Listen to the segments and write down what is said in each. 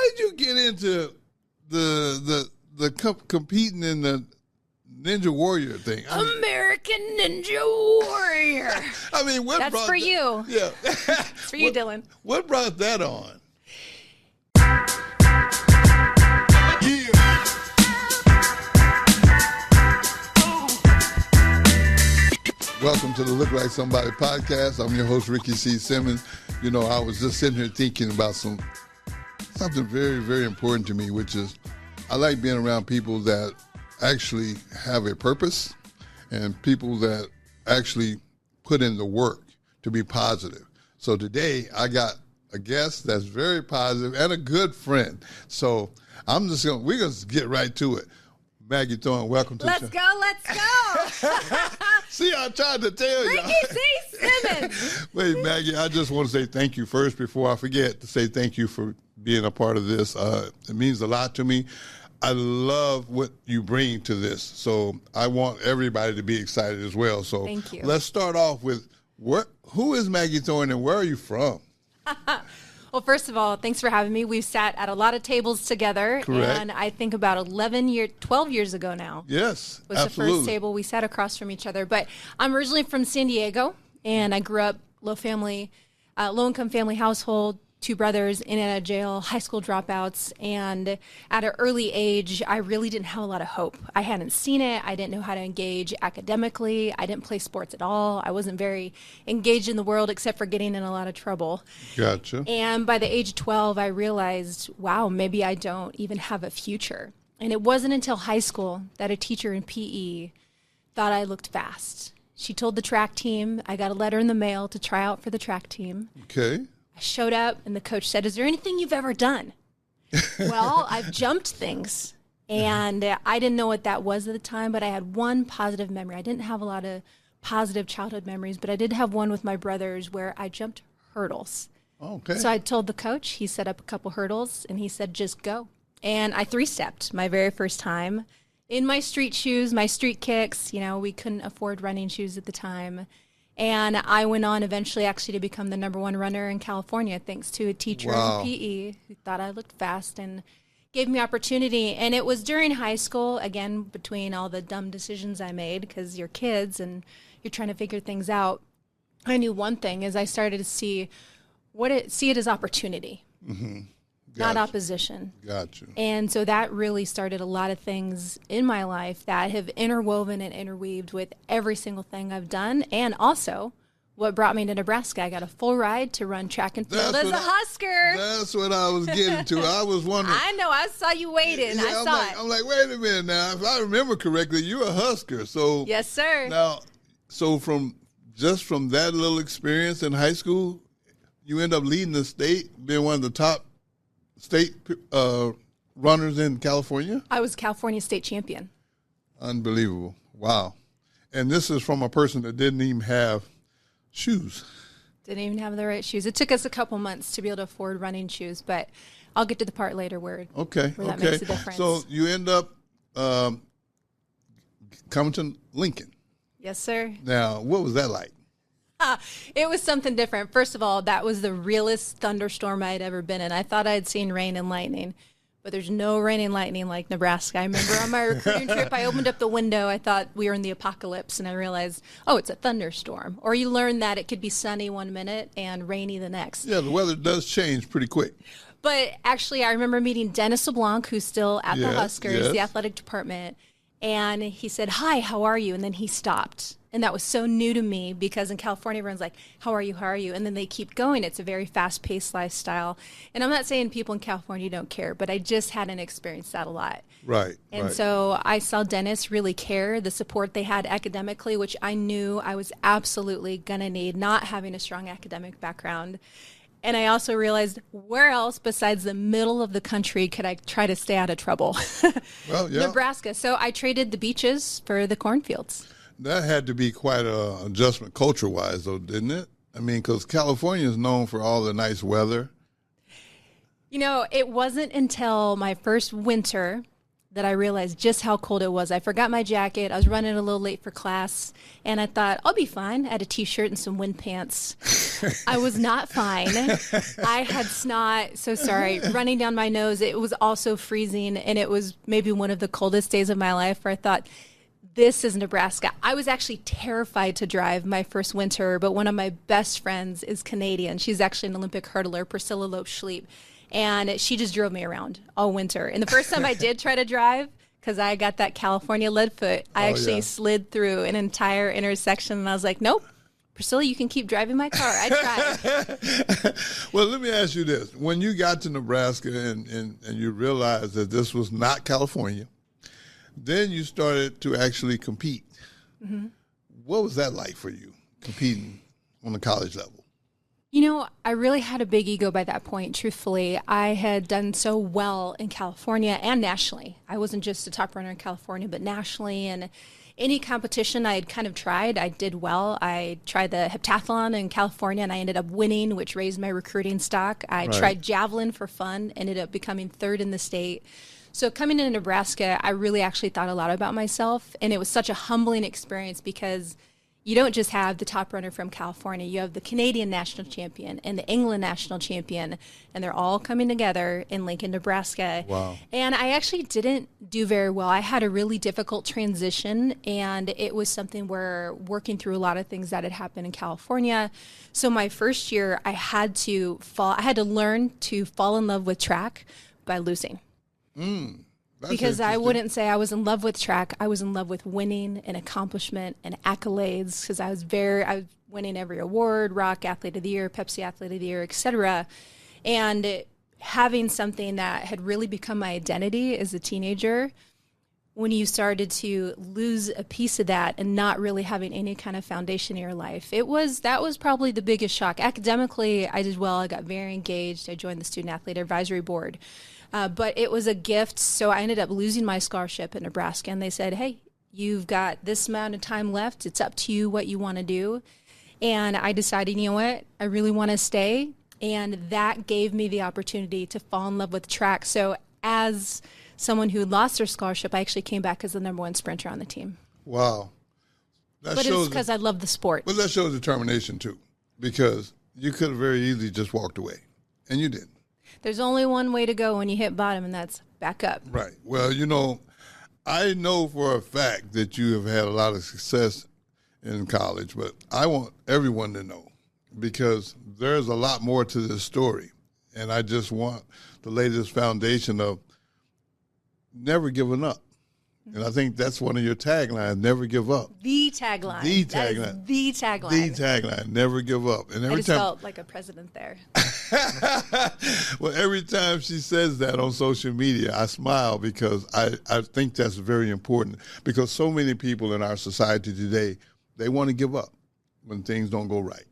did you get into competing in the Ninja Warrior thing? American Ninja Warrior. I mean, That's for you. Yeah. It's for you, Dylan. What brought that on? Welcome to the Look Like Somebody podcast. I'm your host, Ricky C. Simmons. You know, I was just sitting here thinking about something very, very important to me, which is I like being around people that actually have a purpose and people that actually put in the work to be positive. So today I got a guest that's very positive and a good friend. So we're going to get right to it. Maggi Thorne, welcome to the show. Let's go. See, I tried to tell you. Ricky C. Simmons. Wait, Maggie, I just want to say thank you first before I forget to say thank you for being a part of this. It means a lot to me. I love what you bring to this. So I want everybody to be excited as well. So thank you. Let's start off with who is Maggi Thorne and where are you from? Well, first of all, thanks for having me. We've sat at a lot of tables together. Correct. And I think about 12 years ago now. Yes, was absolutely. the first table we sat across from each other. But I'm originally from San Diego, and I grew up low-income family household, 2 brothers in and out of jail, high school dropouts. And at an early age, I really didn't have a lot of hope. I hadn't seen it. I didn't know how to engage academically. I didn't play sports at all. I wasn't very engaged in the world except for getting in a lot of trouble. Gotcha. And by the age of 12, I realized, wow, maybe I don't even have a future. And it wasn't until high school that a teacher in PE thought I looked fast. She told the track team, I got a letter in the mail to try out for the track team. Okay. I showed up and the coach said, is there anything you've ever done? Well, I've jumped things. And I didn't know what that was at the time, but I had one positive memory. I didn't have a lot of positive childhood memories, but I did have one with my brothers where I jumped hurdles. Okay. So I told the coach, he set up a couple hurdles and he said, just go. And I 3-stepped my very first time in my street shoes, my street kicks. You know, we couldn't afford running shoes at the time. And I went on eventually actually to become the #1 runner in California, thanks to a teacher in PE who thought I looked fast and gave me opportunity. And it was during high school, again, between all the dumb decisions I made, because you're kids and you're trying to figure things out. I knew one thing is I started to see it as opportunity, not opposition. Gotcha. And so that really started a lot of things in my life that have interwoven and interweaved with every single thing I've done. And also what brought me to Nebraska. I got a full ride to run track and field as a Husker. That's what I was getting to. I was wondering. I know. I saw you waiting. Yeah, I saw it. I'm like, wait a minute now. If I remember correctly, you're a Husker. So yes, sir. Now, so from that little experience in high school, you end up leading the state, being one of the top state runners in California? I was California state champion. Unbelievable. Wow. And this is from a person that didn't even have shoes. Didn't even have the right shoes. It took us a couple months to be able to afford running shoes, but I'll get to the part later where that makes a difference. So you end up coming to Lincoln. Yes, sir. Now, what was that like? It was something different. First of all, that was the realest thunderstorm I had ever been in. I thought I had seen rain and lightning, but there's no rain and lightning like Nebraska. I remember on my recruiting trip, I opened up the window. I thought we were in the apocalypse, and I realized, oh, it's a thunderstorm. Or you learn that it could be sunny one minute and rainy the next. Yeah, the weather does change pretty quick. But actually, I remember meeting Dennis LeBlanc, who's still at the Huskers, the athletic department, and he said, hi, how are you? And then he stopped. And that was so new to me because in California, everyone's like, how are you? How are you? And then they keep going. It's a very fast-paced lifestyle. And I'm not saying people in California don't care, but I just hadn't experienced that a lot. Right. And so I saw Dennis really care, the support they had academically, which I knew I was absolutely going to need, not having a strong academic background. And I also realized, where else besides the middle of the country could I try to stay out of trouble? Well, yeah. Nebraska. So I traded the beaches for the cornfields. That had to be quite an adjustment culture-wise, though, didn't it? I mean, because California is known for all the nice weather. You know, it wasn't until my first winter that I realized just how cold it was. I forgot my jacket. I was running a little late for class, and I thought, I'll be fine. I had a T-shirt and some wind pants. I was not fine. I had snot, so sorry, running down my nose. It was also freezing, and it was maybe one of the coldest days of my life where I thought, this is Nebraska. I was actually terrified to drive my first winter, but one of my best friends is Canadian. She's actually an Olympic hurdler, Priscilla Loeb-Schleep. And she just drove me around all winter. And the first time I did try to drive, because I got that California lead foot, I actually slid through an entire intersection. And I was like, nope, Priscilla, you can keep driving my car. I tried. Well, let me ask you this. When you got to Nebraska and you realized that this was not California, then you started to actually compete. Mm-hmm. What was that like for you, competing on the college level? You know, I really had a big ego by that point, truthfully. I had done so well in California and nationally. I wasn't just a top runner in California, but nationally. And any competition I had kind of tried, I did well. I tried the heptathlon in California, and I ended up winning, which raised my recruiting stock. I tried javelin for fun, ended up becoming third in the state. So coming into Nebraska, I really actually thought a lot about myself. And it was such a humbling experience because you don't just have the top runner from California. You have the Canadian national champion and the England national champion, and they're all coming together in Lincoln, Nebraska. Wow. And I actually didn't do very well. I had a really difficult transition, and it was something where working through a lot of things that had happened in California. So my first year, I had to learn to fall in love with track by losing. Because I wouldn't say I was in love with track. I was in love with winning and accomplishment and accolades because I was winning every award, Rock Athlete of the Year, Pepsi Athlete of the Year, etc. And having something that had really become my identity as a teenager, when you started to lose a piece of that and not really having any kind of foundation in your life, that was probably the biggest shock. Academically, I did well. I got very engaged. I joined the Student Athlete Advisory Board. But it was a gift, so I ended up losing my scholarship at Nebraska, and they said, hey, you've got this amount of time left. It's up to you what you want to do. And I decided, you know what, I really want to stay, and that gave me the opportunity to fall in love with track. So as someone who lost their scholarship, I actually came back as the number one sprinter on the team. Wow. But it's because I love the sport. But that shows determination, too, because you could have very easily just walked away, and you didn't. There's only one way to go when you hit bottom, and that's back up. Right. Well, you know, I know for a fact that you have had a lot of success in college, but I want everyone to know because there's a lot more to this story. And I just want to lay this foundation of never giving up. And I think that's one of your taglines, never give up. The tagline. The tagline. The tagline. The tagline, never give up. And I just felt like a president there. Well, every time she says that on social media, I smile because I think that's very important because so many people in our society today, they want to give up when things don't go right.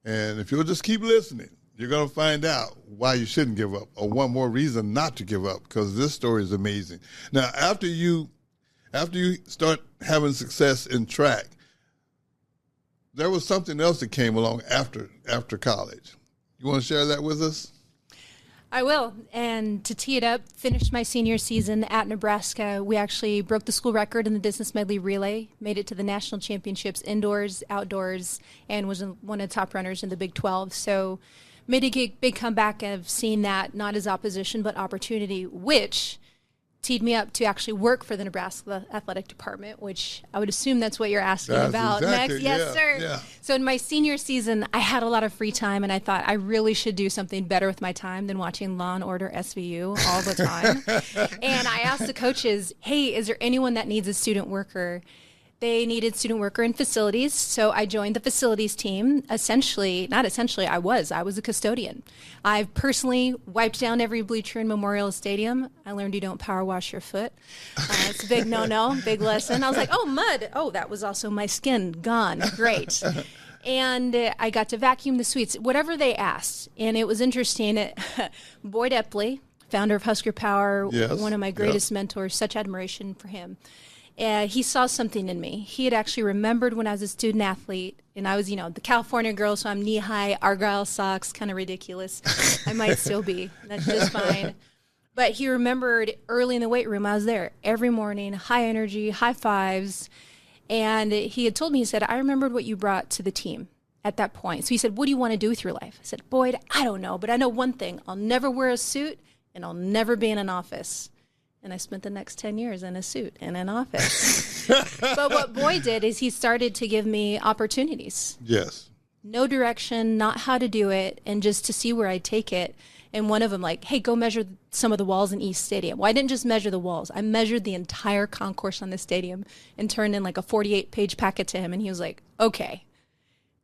And if you'll just keep listening, you're going to find out why you shouldn't give up or one more reason not to give up because this story is amazing. Now, after you start having success in track, there was something else that came along after college. You want to share that with us? I will. And to tee it up, finished my senior season at Nebraska. We actually broke the school record in the distance medley relay, made it to the national championships indoors, outdoors, and was one of the top runners in the Big 12. So made a big comeback of seeing that not as opposition but opportunity, which teed me up to actually work for the Nebraska Athletic Department, which I would assume that's what you're asking about next. Yes, sir. Yeah. So in my senior season, I had a lot of free time, and I thought I really should do something better with my time than watching Law & Order SVU all the time. And I asked the coaches, hey, is there anyone that needs a student worker? They needed student worker in facilities, so I joined the facilities team. I was a custodian. I've personally wiped down every bleacher in Memorial Stadium. I learned you don't power wash your foot. It's a big no-no, big lesson. I was like, oh, mud. Oh, that was also my skin. Gone. Great. And I got to vacuum the suites, whatever they asked. And it was interesting. Boyd Epley, founder of Husker Power, one of my greatest mentors, such admiration for him. He saw something in me. He had actually remembered when I was a student athlete, and I was, the California girl, so I'm knee-high, Argyle socks, kind of ridiculous. I might still be. That's just fine. But he remembered early in the weight room, I was there every morning, high energy, high fives. And he had told me, he said, I remembered what you brought to the team at that point. So he said, what do you want to do with your life? I said, Boyd, I don't know, but I know one thing. I'll never wear a suit and I'll never be in an office. And I spent the next 10 years in a suit in an office. But what Boyd did is he started to give me opportunities. Yes. No direction, not how to do it, and just to see where I'd take it. And one of them like, hey, go measure some of the walls in East Stadium. Well, I didn't just measure the walls. I measured the entire concourse on the stadium and turned in like a 48-page packet to him. And he was like, okay,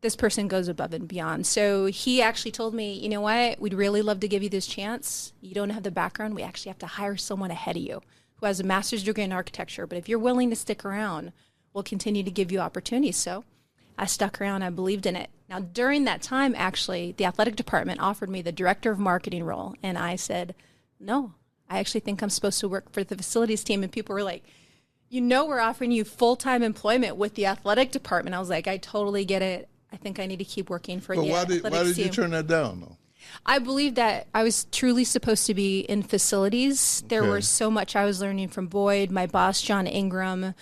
this person goes above and beyond. So he actually told me, you know what, we'd really love to give you this chance. You don't have the background. We actually have to hire someone ahead of you who has a master's degree in architecture. But if you're willing to stick around, we'll continue to give you opportunities. So I stuck around. I believed in it. Now, during that time, actually, the athletic department offered me the director of marketing role. And I said, no, I actually think I'm supposed to work for the facilities team. And people were like, you know, we're offering you full-time employment with the athletic department. I was like, I totally get it. I think I need to keep working for the athletics team. Why did you turn that down, though? I believe that I was truly supposed to be in facilities. There was so much I was learning from Boyd, my boss, John Ingram.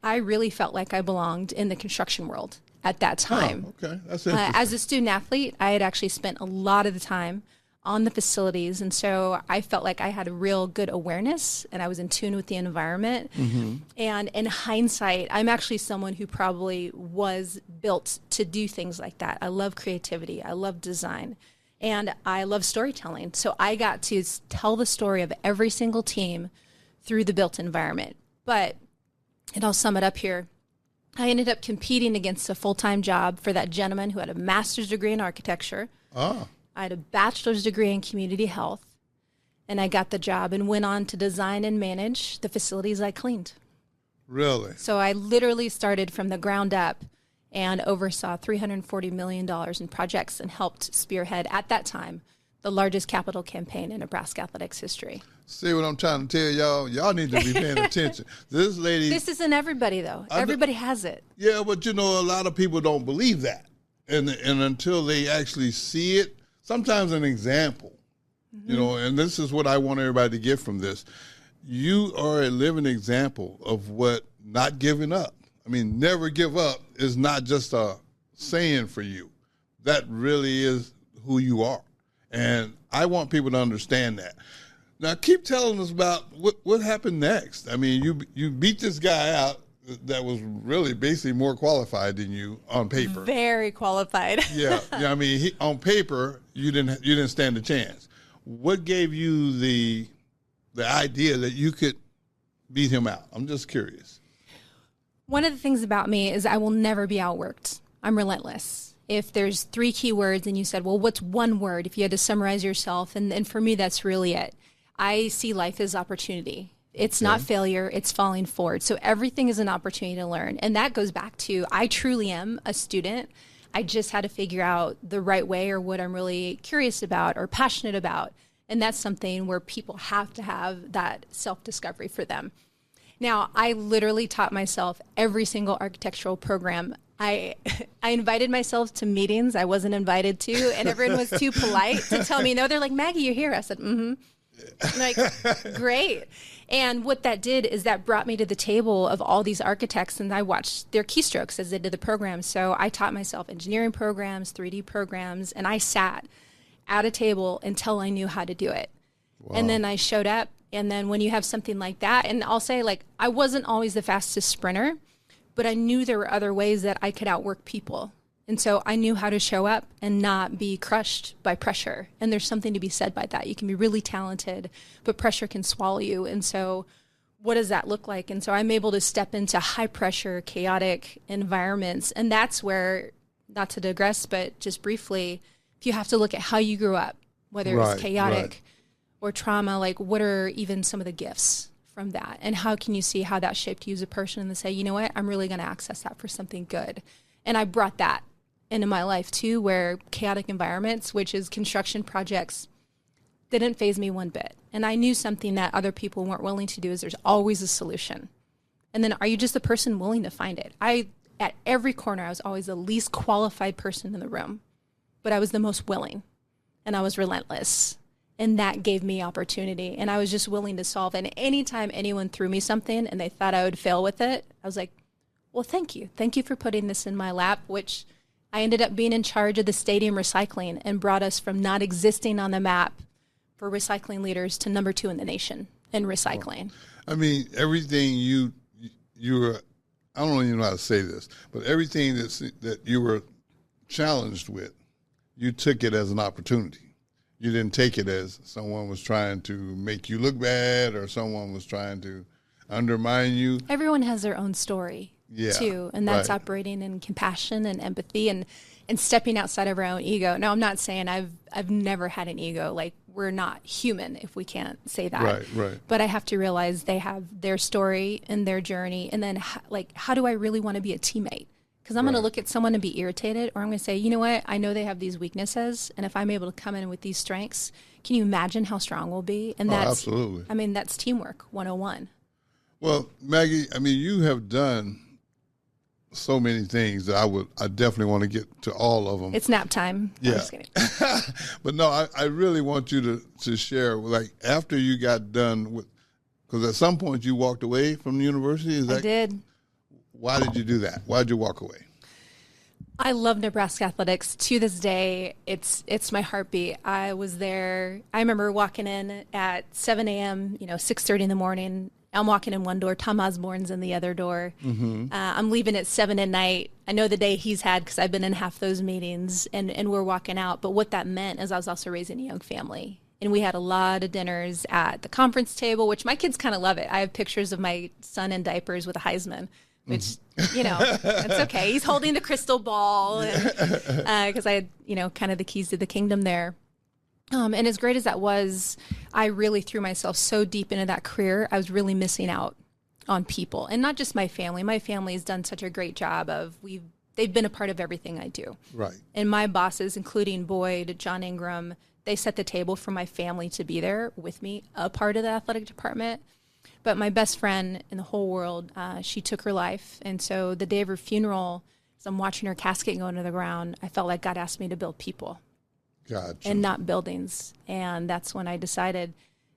I really felt like I belonged in the construction world at that time. Oh, okay. That's interesting. As a student athlete, I had actually spent a lot of the time on the facilities. And so I felt like I had a real good awareness and I was in tune with the environment. Mm-hmm. And in hindsight, I'm actually someone who probably was built to do things like that. I love creativity. I love design. And I love storytelling. So I got to tell the story of every single team through the built environment. But, and I'll sum it up here, I ended up competing against a full-time job for that gentleman who had a master's degree in architecture. I had a bachelor's degree in community health. And I got the job and went on to design and manage the facilities I cleaned. Really? So I literally started from the ground up and oversaw $340 million in projects and helped spearhead, at that time, the largest capital campaign in Nebraska athletics history. See what I'm trying to tell y'all? Y'all need to be paying attention. This lady... This isn't everybody, though. Everybody has it. Yeah, but, you know, a lot of people don't believe that. And until they actually see it, sometimes an example, you know, and this is what I want everybody to get from this. You are a living example of what not giving up. I mean, never give up is not just a saying for you. That really is who you are. And I want people to understand that. Now, keep telling us about what happened next. I mean, you beat this guy out that was really basically more qualified than you on paper. Very qualified. Yeah. I mean, on paper, you didn't stand a chance. What gave you the idea that you could beat him out? I'm just curious. One of the things about me is I will never be outworked. I'm relentless. If there's 3 key words and you said, well, what's one word if you had to summarize yourself? And for me, that's really it. I see life as opportunity. It's not failure, it's falling forward. So everything is an opportunity to learn. And that goes back to, I truly am a student. I just had to figure out the right way or what I'm really curious about or passionate about. And that's something where people have to have that self-discovery for them. Now, I literally taught myself every single architectural program. I invited myself to meetings I wasn't invited to, and everyone was too polite to tell me no. They're like, Maggie, you're here. I said, mm-hmm. I'm like, great. And what that did is that brought me to the table of all these architects, and I watched their keystrokes as they did the program. So I taught myself engineering programs, 3D programs, and I sat at a table until I knew how to do it. Wow. And then I showed up. And then when you have something like that, and I'll say, like, I wasn't always the fastest sprinter, but I knew there were other ways that I could outwork people. And so I knew how to show up and not be crushed by pressure. And there's something to be said by that. You can be really talented, but pressure can swallow you. And so what does that look like? And so I'm able to step into high pressure, chaotic environments. And that's where, not to digress, but just briefly, if you have to look at how you grew up, whether it was chaotic or trauma, like what are even some of the gifts from that? And how can you see how that shaped you as a person and say, you know what, I'm really going to access that for something good. And I brought that into my life too, where chaotic environments, which is construction projects, didn't faze me one bit. And I knew something that other people weren't willing to do is there's always a solution. And then are you just the person willing to find it? At every corner, I was always the least qualified person in the room, but I was the most willing and I was relentless. And that gave me opportunity. And I was just willing to solve. And anytime anyone threw me something and they thought I would fail with it, I was like, well, thank you. Thank you for putting this in my lap, which I ended up being in charge of the stadium recycling and brought us from not existing on the map for recycling leaders to number 2 in the nation in recycling. I mean, everything you were, I don't even know how to say this, but everything that you were challenged with, you took it as an opportunity. You didn't take it as someone was trying to make you look bad or someone was trying to undermine you. Everyone has their own story, too, and that's right. operating in compassion and empathy and stepping outside of our own ego. Now, I'm not saying I've never had an ego. Like, we're not human if we can't say that. Right. But I have to realize they have their story and their journey, and then, how do I really want to be a teammate? Because I'm going to look at someone and be irritated, or I'm going to say, you know what, I know they have these weaknesses, and if I'm able to come in with these strengths, can you imagine how strong we'll be? And that's, absolutely. I mean, that's teamwork 101. Well, Maggie, I mean, you have done so many things that I definitely want to get to all of them. It's nap time. Yeah. I'm just kidding. But no, I really want you to share, like, after you got done with, because at some point you walked away from the university. I did. Why did you do that? Why did you walk away? I love Nebraska athletics. To this day, it's my heartbeat. I was there. I remember walking in at 7 a.m., 6:30 in the morning. I'm walking in one door. Tom Osborne's in the other door. Mm-hmm. I'm leaving at 7 at night. I know the day he's had because I've been in half those meetings, and we're walking out. But what that meant is I was also raising a young family. And we had a lot of dinners at the conference table, which my kids kind of love it. I have pictures of my son in diapers with a Heisman, which, it's okay. He's holding the crystal ball because I had, kind of the keys to the kingdom there. And as great as that was, I really threw myself so deep into that career. I was really missing out on people, and not just my family. My family has done such a great job they've been a part of everything I do. Right. And my bosses, including Boyd, John Ingram, they set the table for my family to be there with me, a part of the athletic department. But my best friend in the whole world, she took her life. And so the day of her funeral, as I'm watching her casket go into the ground, I felt like God asked me to build people. Gotcha. And not buildings. And that's when I decided,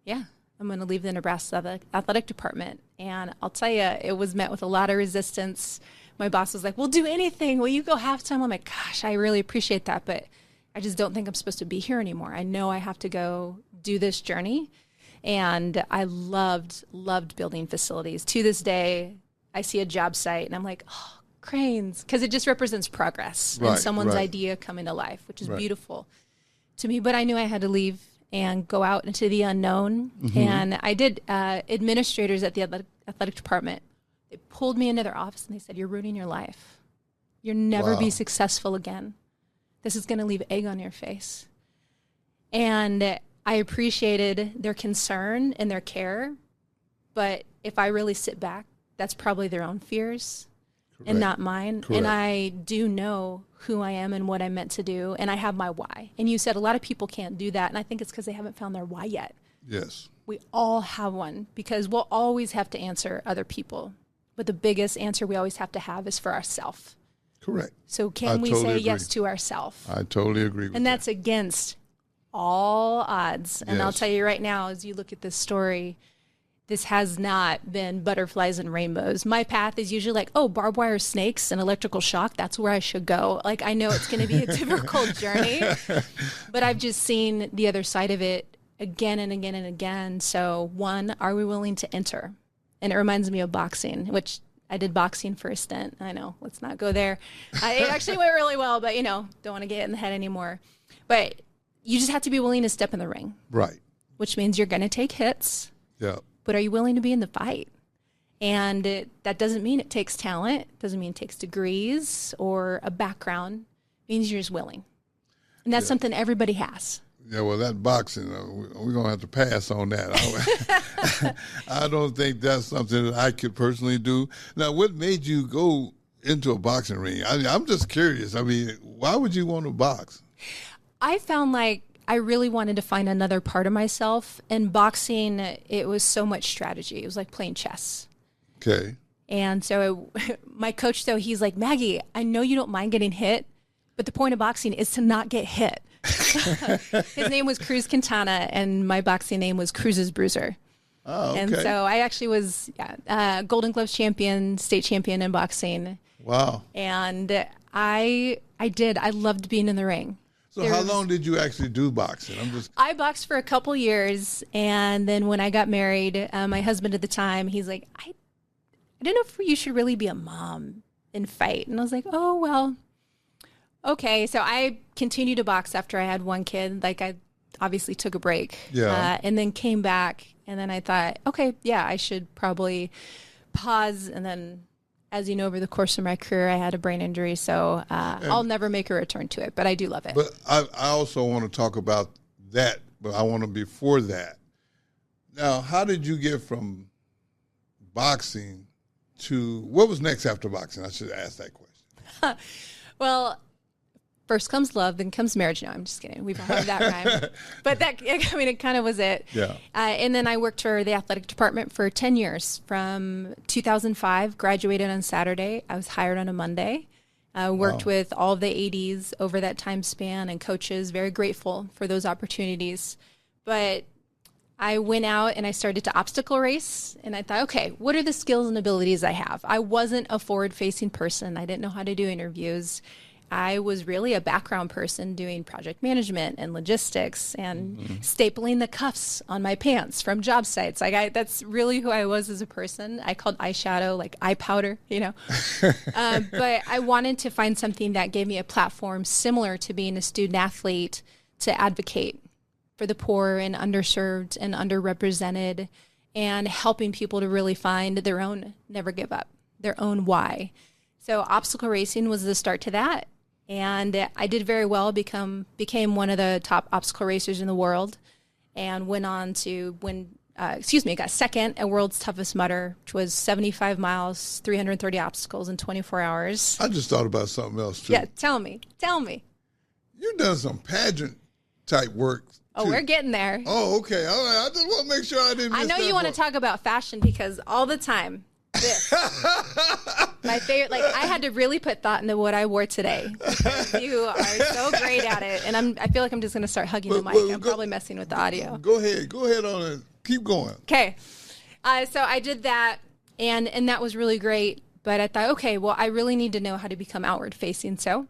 I'm going to leave the Nebraska athletic department. And I'll tell you, it was met with a lot of resistance. My boss was like, we'll do anything. Will you go halftime? I'm like, gosh, I really appreciate that, but I just don't think I'm supposed to be here anymore. I know I have to go do this journey. And I loved building facilities. To this day, I see a job site and I'm like, oh, cranes, because it just represents progress and someone's idea coming to life, which is beautiful to me. But I knew I had to leave and go out into the unknown. Mm-hmm. And I did. Administrators at the athletic department, they pulled me into their office and they said, you're ruining your life. You'll never be successful again. This is going to leave egg on your face. And I appreciated their concern and their care. But if I really sit back, that's probably their own fears and not mine. Correct. And I do know who I am and what I'm meant to do. And I have my why. And you said a lot of people can't do that. And I think it's because they haven't found their why yet. Yes. We all have one, because we'll always have to answer other people. But the biggest answer we always have to have is for ourselves. Correct. So can we say yes to ourselves? I totally agree with that. And that's against all odds. And I'll tell you right now, as you look at this story, this has not been butterflies and rainbows. My path is usually like, oh, barbed wire snakes and electrical shock. That's where I should go. Like, I know it's going to be a difficult journey, but I've just seen the other side of it again and again and again. So one, are we willing to enter? And it reminds me of boxing, which I did boxing for a stint. I know, let's not go there. It actually went really well, but, don't want to get in the head anymore. But you just have to be willing to step in the ring. Right. Which means you're going to take hits. Yeah. But are you willing to be in the fight? And that doesn't mean it takes talent. It doesn't mean it takes degrees or a background. It means you're just willing. And that's something everybody has. Yeah, well, that boxing, we're going to have to pass on that. I don't think that's something that I could personally do. Now, what made you go into a boxing ring? I'm just curious. I mean, why would you want to box? I found like I really wanted to find another part of myself. And boxing, it was so much strategy. It was like playing chess. Okay. And so my coach, though, he's like, Maggie, I know you don't mind getting hit, but the point of boxing is to not get hit. His name was Cruz Quintana, and my boxing name was Cruz's Bruiser. Oh, okay. And so I actually was Golden Gloves champion, state champion in boxing. Wow. And I loved being in the ring. So how long did you actually do boxing? I boxed for a couple years, and then when I got married, my husband at the time, he's like, I don't know if you should really be a mom and fight. And I was like, oh, well, okay. So I continued to box after I had one kid. Like, I obviously took a break. Yeah. And then came back, and then I thought, okay, yeah, I should probably pause. And then, as you know, over the course of my career, I had a brain injury, so I'll never make a return to it, but I do love it. But I also want to talk about that, but I want to before that. Now, how did you get from boxing to, what was next after boxing? I should ask that question. Well, first comes love, then comes marriage. No, I'm just kidding. We've all heard that rhyme. But that, I mean, it kind of was it. Yeah. And then I worked for the athletic department for 10 years. From 2005, graduated on Saturday. I was hired on a Monday. Worked with all of the ADs over that time span and coaches. Very grateful for those opportunities. But I went out and I started to obstacle race, and I thought, okay, what are the skills and abilities I have? I wasn't a forward-facing person. I didn't know how to do interviews. I was really a background person doing project management and logistics and stapling the cuffs on my pants from job sites. Like that's really who I was as a person. I called eyeshadow like eye powder, you know. But I wanted to find something that gave me a platform similar to being a student athlete to advocate for the poor and underserved and underrepresented, and helping people to really find their own never give up, their own why. So obstacle racing was the start to that. And I did very well, became one of the top obstacle racers in the world, and went on to got second at World's Toughest Mudder, which was 75 miles, 330 obstacles in 24 hours. I just thought about something else, too. Yeah, tell me. You've done some pageant type work. Oh, we're getting there. Oh, okay. All right. I just want to make sure I didn't miss that. I know you want to talk about fashion, because all the time, this. My favorite, like, I had to really put thought into what I wore today. You are so great at it. And I feel like I'm just going to start hugging the mic. I'm probably messing with the audio. Go ahead on it. Keep going. Okay. So I did that, and that was really great. But I thought, okay, well, I really need to know how to become outward facing. So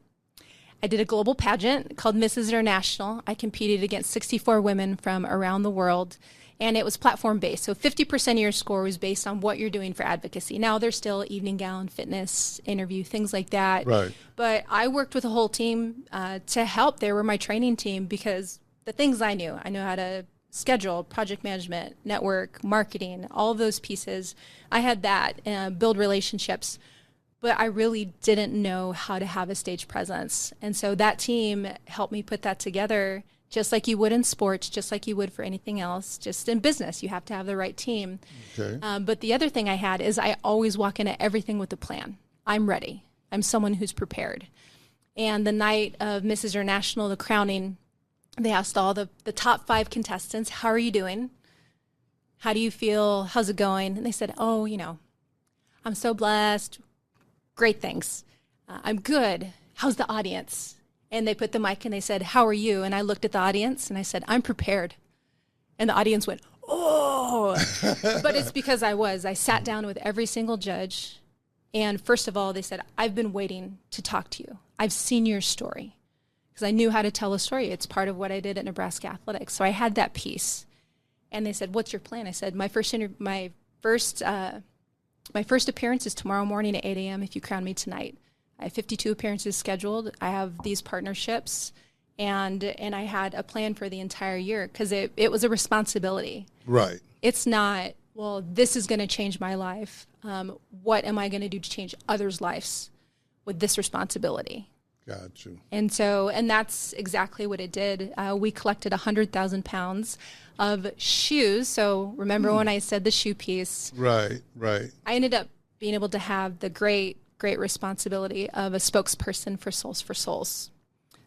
I did a global pageant called Mrs. International. I competed against 64 women from around the world, and it was platform-based. So 50% of your score was based on what you're doing for advocacy. Now, there's still evening gown, fitness, interview, things like that. Right. But I worked with a whole team to help. They were my training team, because the things I knew how to schedule, project management, network, marketing, all of those pieces. I had that, build relationships. But I really didn't know how to have a stage presence. And so that team helped me put that together, just like you would in sports, just like you would for anything else. Just in business, you have to have the right team. Okay. But the other thing I had is I always walk into everything with a plan. I'm ready. I'm someone who's prepared. And the night of Mrs. International, the crowning, they asked all the top 5 contestants, how are you doing? How do you feel? How's it going? And they said, oh, I'm so blessed. Great, thanks. I'm good. How's the audience? And they put the mic and they said, how are you? And I looked at the audience and I said, I'm prepared. And the audience went, oh. But it's because I sat down with every single judge. And first of all, they said, I've been waiting to talk to you. I've seen your story, because I knew how to tell a story. It's part of what I did at Nebraska Athletics. So I had that piece. And they said, what's your plan? I said, my first appearance is tomorrow morning at 8 a.m. if you crown me tonight. I have 52 appearances scheduled. I have these partnerships, and I had a plan for the entire year, because it was a responsibility. Right. It's not, well, this is going to change my life. What am I going to do to change others' lives with this responsibility? Got you. And that's exactly what it did. We collected 100,000 pounds of shoes. So remember when I said the shoe piece? Right. I ended up being able to have the great responsibility of a spokesperson for Souls for Souls.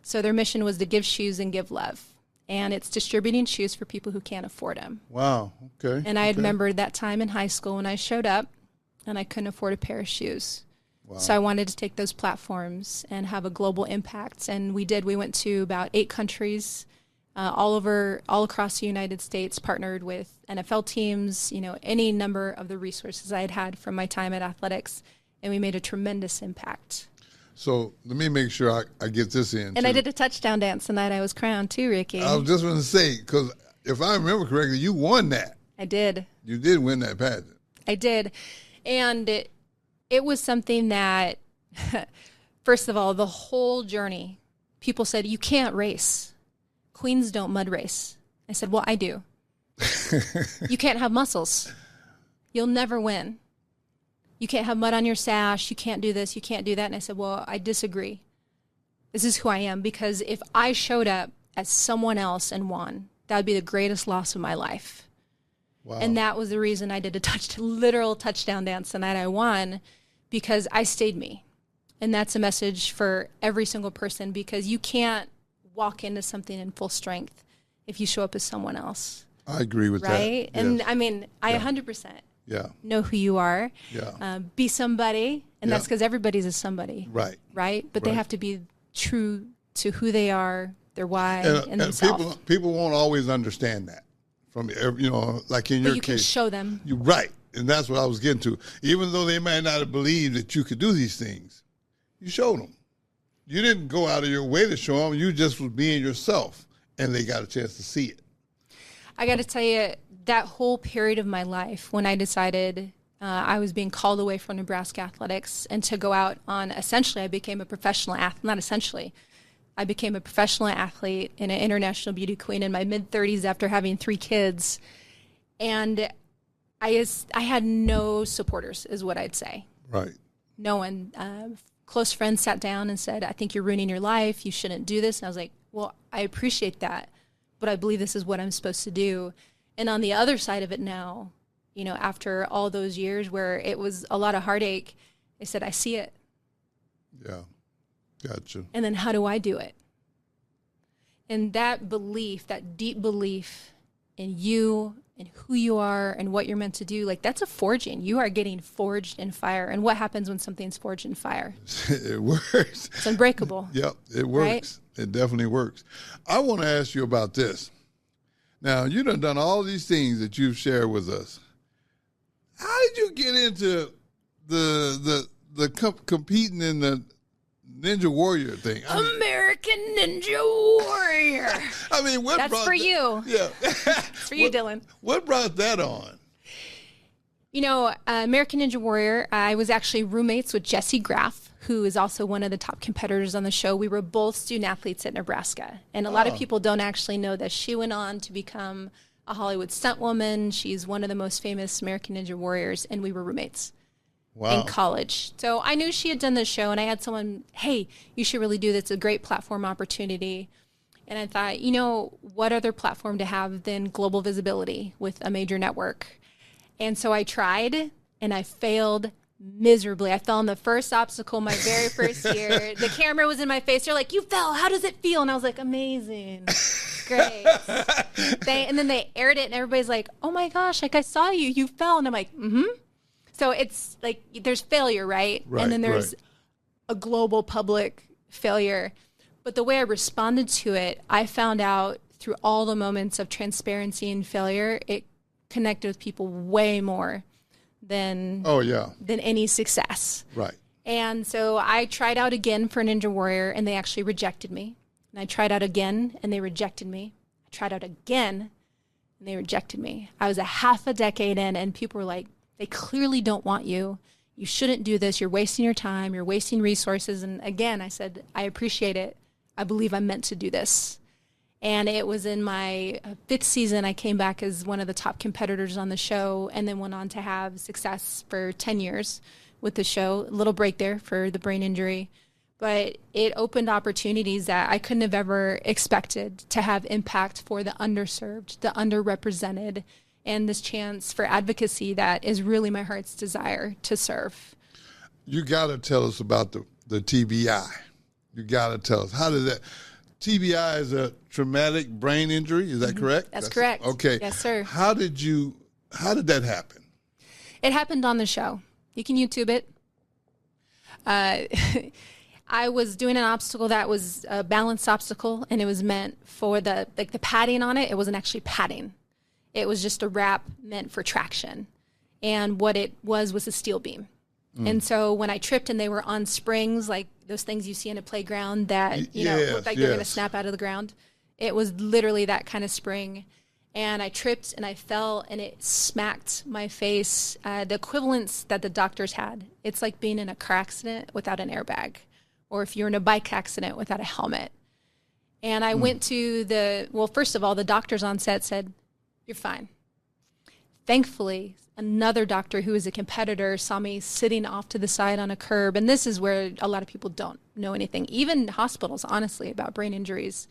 So their mission was to give shoes and give love. And it's distributing shoes for people who can't afford them. Wow. Okay. And I remembered that time in high school when I showed up and I couldn't afford a pair of shoes. Wow. So I wanted to take those platforms and have a global impact. And we did. We went to about 8 countries, all across the United States, partnered with NFL teams, any number of the resources I had from my time at athletics. And we made a tremendous impact. So let me make sure I get this in. And too. I did a touchdown dance the night I was crowned too, Ricky. I was just going to say, because if I remember correctly, you won that. I did. You did win that pageant. I did. And it was something that, first of all, the whole journey, people said, you can't race. Queens don't mud race. I said, well, I do. You can't have muscles. You'll never win. You can't have mud on your sash. You can't do this. You can't do that. And I said, well, I disagree. This is who I am, because if I showed up as someone else and won, that would be the greatest loss of my life. Wow. And that was the reason I did a literal touchdown dance the night I won, because I stayed me. And that's a message for every single person, because you can't walk into something in full strength if you show up as someone else. I agree with that. Right? And yes. I mean, I 100% know who you are. Yeah. Be somebody. And that's because everybody's a somebody. Right. Right? But they have to be true to who they are, their why, and themselves. People won't always understand that. From like in your case. But you can show them. You're right. And that's what I was getting to. Even though they might not have believed that you could do these things, you showed them. You didn't go out of your way to show them. You just was being yourself, and they got a chance to see it. I got to tell you, that whole period of my life when I decided I was being called away from Nebraska athletics and to go out on, essentially, I became a professional athlete, not essentially. I became a professional athlete and an international beauty queen in my mid-30s after having 3 kids. And I had no supporters, is what I'd say. Right. No one. Close friends sat down and said, I think you're ruining your life. You shouldn't do this. And I was like, well, I appreciate that, but I believe this is what I'm supposed to do. And on the other side of it now, after all those years where it was a lot of heartache, I said, I see it. Yeah. Gotcha. And then how do I do it? And that belief, that deep belief in you and who you are and what you're meant to do, like that's a forging. You are getting forged in fire. And what happens when something's forged in fire? It works. It's unbreakable. Yep, it works. Right? It definitely works. I want to ask you about this. Now, you done all these things that you've shared with us. How did you get into the competing in the Ninja Warrior thing? American Ninja Warrior. I mean, that's for you. Yeah. It's for you, Dylan. What brought that on? American Ninja Warrior, I was actually roommates with Jesse Graff, who is also one of the top competitors on the show. We were both student athletes at Nebraska. And a lot of people don't actually know that she went on to become a Hollywood stunt woman. She's one of the most famous American Ninja Warriors, and we were roommates. Wow. In college. So I knew she had done this show, and I had someone, hey, you should really do this. It's a great platform opportunity. And I thought, what other platform to have than global visibility with a major network? And so I tried, and I failed miserably. I fell on the first obstacle my very first year. The camera was in my face. They're like, you fell. How does it feel? And I was like, amazing. Great. And then they aired it, and everybody's like, oh, my gosh, like I saw you. You fell. And I'm like, mm-hmm. So it's like there's failure, right? And then there's a global public failure. But the way I responded to it, I found out through all the moments of transparency and failure, it connected with people way more than any success. Right. And so I tried out again for Ninja Warrior, and they actually rejected me. And I tried out again, and they rejected me. I tried out again, and they rejected me. I was a half a decade in, and people were like, they clearly don't want you. You shouldn't do this. You're wasting your time. You're wasting resources. And again, I said, I appreciate it. I believe I'm meant to do this. And it was in my 5th season, I came back as one of the top competitors on the show, and then went on to have success for 10 years with the show. A little break there for the brain injury. But it opened opportunities that I couldn't have ever expected to have impact for the underserved, the underrepresented, and this chance for advocacy that is really my heart's desire to serve. You got to tell us about the TBI. You got to tell us. How did that... TBI is a traumatic brain injury. Is that correct? That's correct. Okay. Yes, sir. How did that happen? It happened on the show. You can YouTube it. I was doing an obstacle that was a balanced obstacle, and it was meant for the padding on it. It wasn't actually padding. It was just a wrap meant for traction. And what it was a steel beam. And so when I tripped and they were on springs, like those things you see in a playground that, you know, look like they're going to snap out of the ground, it was literally that kind of spring. And I tripped and I fell and it smacked my face. The equivalence that the doctors had, it's like being in a car accident without an airbag, or if you're in a bike accident without a helmet. And I went to first of all, the doctors on set said, "You're fine." Thankfully, another doctor who was a competitor saw me sitting off to the side on a curb. And this is where a lot of people don't know anything, even hospitals, honestly, about brain injuries.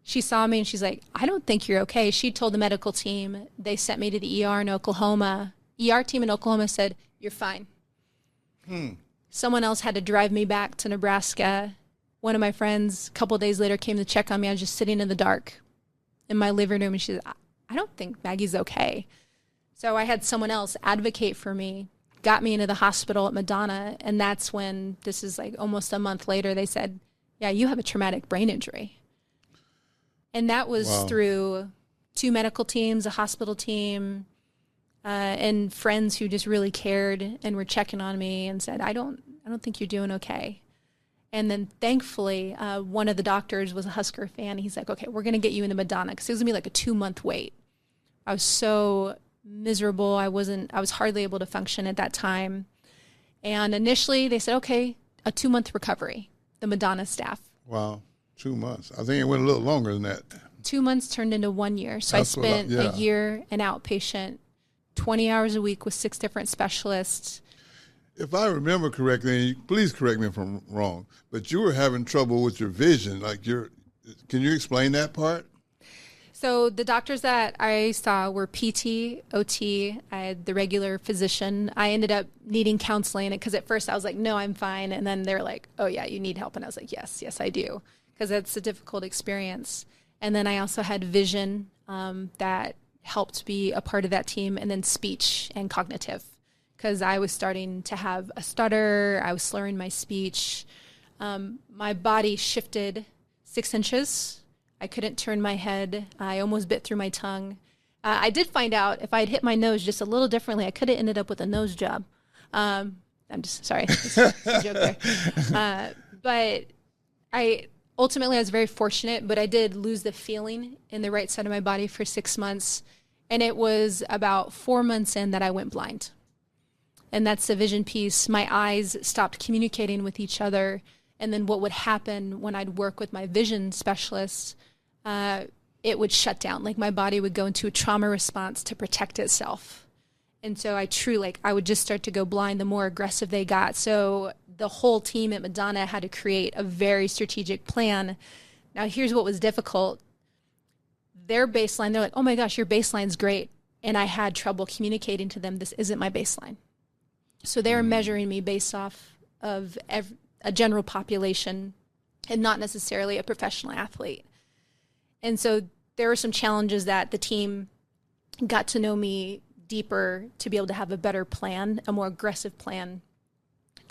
She saw me and she's like, "I don't think you're okay." She told the medical team. They sent me to the ER in Oklahoma. ER team in Oklahoma said, "You're fine." Someone else had to drive me back to Nebraska. One of my friends, a couple of days later, came to check on me. I was just sitting in the dark in my living room. And she said, "I don't think Maggie's okay." So I had someone else advocate for me, got me into the hospital at Madonna. And that's when, this is like almost a month later, they said, "Yeah, you have a traumatic brain injury." And that was through 2 medical teams, a hospital team, and friends who just really cared and were checking on me and said, I don't think you're doing okay. And then thankfully, one of the doctors was a Husker fan. He's like, "Okay, we're going to get you into Madonna," because it was going to be like a 2-month wait. I was so miserable. I was hardly able to function at that time. And initially they said, "Okay, a 2-month recovery," the Madonna staff. Wow. 2 months. I think it went a little longer than that. 2 months turned into 1 year. So I spent a year an outpatient, 20 hours a week with 6 different specialists. If I remember correctly, please correct me if I'm wrong, but you were having trouble with your vision. Can you explain that part? So the doctors that I saw were PT, OT, I had the regular physician. I ended up needing counseling because at first I was like, "No, I'm fine." And then they're like, "Oh yeah, you need help." And I was like, yes, I do. Because it's a difficult experience. And then I also had vision that helped be a part of that team, and then speech and cognitive, because I was starting to have a stutter. I was slurring my speech. My body shifted 6 inches. I couldn't turn my head. I almost bit through my tongue. I did find out if I had hit my nose just a little differently, I could have ended up with a nose job. I'm just sorry. It's a joke there. But ultimately, I was very fortunate, but I did lose the feeling in the right side of my body for 6 months. And it was about 4 months in that I went blind. And that's the vision piece. My eyes stopped communicating with each other. And then what would happen when I'd work with my vision specialist, it would shut down. Like my body would go into a trauma response to protect itself. And so I would just start to go blind the more aggressive they got. So the whole team at Madonna had to create a very strategic plan. Now, here's what was difficult. Their baseline, they're like, "Oh my gosh, your baseline's great." And I had trouble communicating to them, "This isn't my baseline." So they're measuring me based off of a general population and not necessarily a professional athlete. And so there were some challenges that the team got to know me deeper to be able to have a better plan, a more aggressive plan.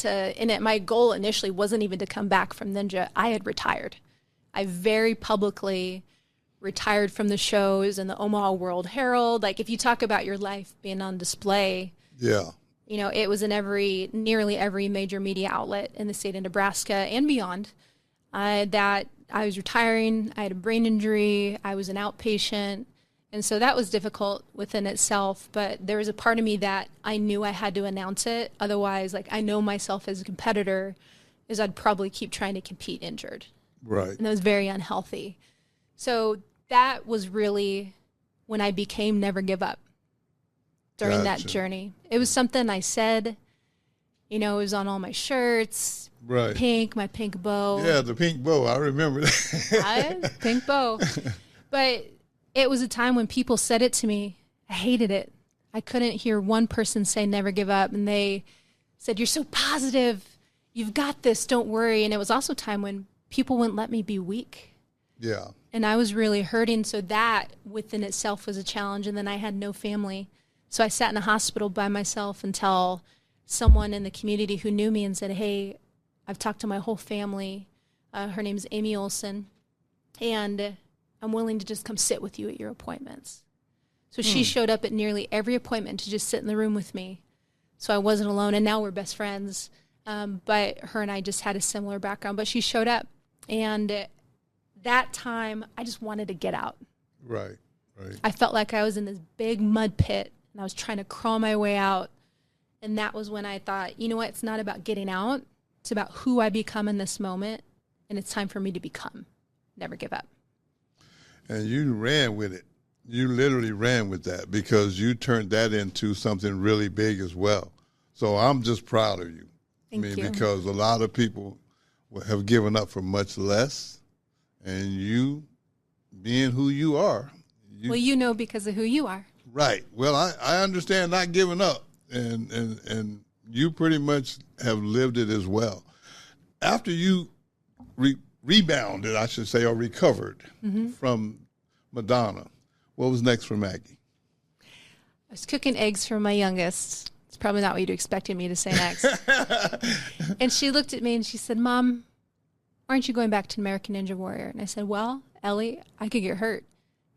My goal initially wasn't even to come back from Ninja. I had retired. I very publicly retired from the shows and the Omaha World Herald. Like if you talk about your life being on display, it was in nearly every major media outlet in the state of Nebraska and beyond, that I was retiring. I had a brain injury. I was an outpatient. And so that was difficult within itself. But there was a part of me that I knew I had to announce it. Otherwise, I know myself as a competitor, is I'd probably keep trying to compete injured. Right. And that was very unhealthy. So that was really when I became Never Give Up during that journey. It was something I said, it was on all my shirts. Right. My pink bow. Yeah, the pink bow. I remember that. Pink bow. But it was a time when people said it to me. I hated it. I couldn't hear one person say never give up. And they said, "You're so positive. You've got this. Don't worry." And it was also a time when people wouldn't let me be weak. Yeah. And I was really hurting. So that within itself was a challenge. And then I had no family. So I sat in a hospital by myself until someone in the community who knew me and said, hey, I've talked to my whole family. Her name's Amy Olson, and I'm willing to just come sit with you at your appointments. So she showed up at nearly every appointment to just sit in the room with me. So I wasn't alone, and now we're best friends. But her and I just had a similar background, but she showed up. And that time, I just wanted to get out. Right. I felt like I was in this big mud pit, and I was trying to crawl my way out. And that was when I thought, you know what, it's not about getting out. It's about who I become in this moment, and it's time for me to become. Never give up. And you ran with it. You literally ran with that because you turned that into something really big as well. So I'm just proud of you. Thank you. Because a lot of people have given up for much less, and you being who you are. Well, you know because of who you are. Right. Well, I understand not giving up, and you pretty much have lived it as well. After you rebounded, I should say, or recovered from Madonna, what was next for Maggie? I was cooking eggs for my youngest. It's probably not what you'd expected me to say next. And she looked at me and she said, Mom, aren't you going back to American Ninja Warrior? And I said, well, Ellie, I could get hurt.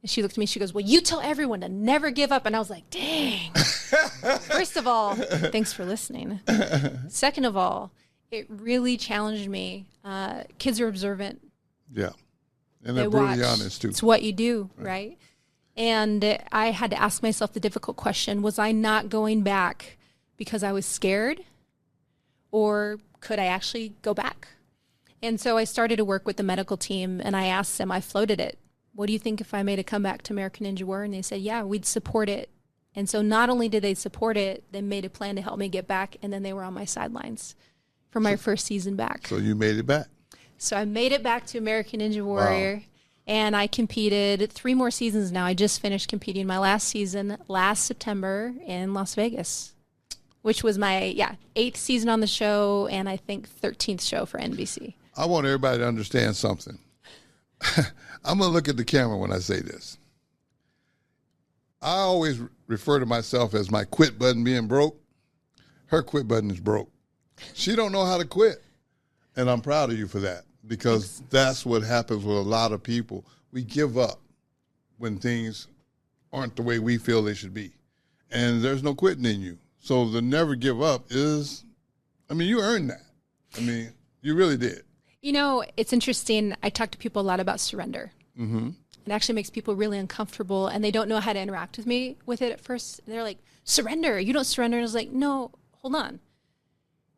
And she looked at me, she goes, well, you tell everyone to never give up. And I was like, dang. First of all, thanks for listening. Second of all, it really challenged me. Kids are observant. Yeah. And they're brutally honest, too. It's what you do, right? And I had to ask myself the difficult question, was I not going back because I was scared? Or could I actually go back? And so I started to work with the medical team, and I asked them, I floated it. What do you think if I made a comeback to American Ninja Warrior? And they said, yeah, we'd support it. And so not only did they support it, they made a plan to help me get back, and then they were on my sidelines for my first season back. So you made it back. So I made it back to American Ninja Warrior. Wow. And I competed 3 more seasons now. I just finished competing my last season last September in Las Vegas, which was my 8th season on the show, and I think 13th show for NBC. I want everybody to understand something. I'm going to look at the camera when I say this. I always refer to myself as my quit button being broke. Her quit button is broke. She don't know how to quit. And I'm proud of you for that, because that's what happens with a lot of people. We give up when things aren't the way we feel they should be. And there's no quitting in you. So the never give up is, you earned that. You really did. You know, it's interesting. I talk to people a lot about surrender. Mm-hmm. It actually makes people really uncomfortable, and they don't know how to interact with me with it at first. They're like, surrender. You don't surrender. And I was like, no, hold on.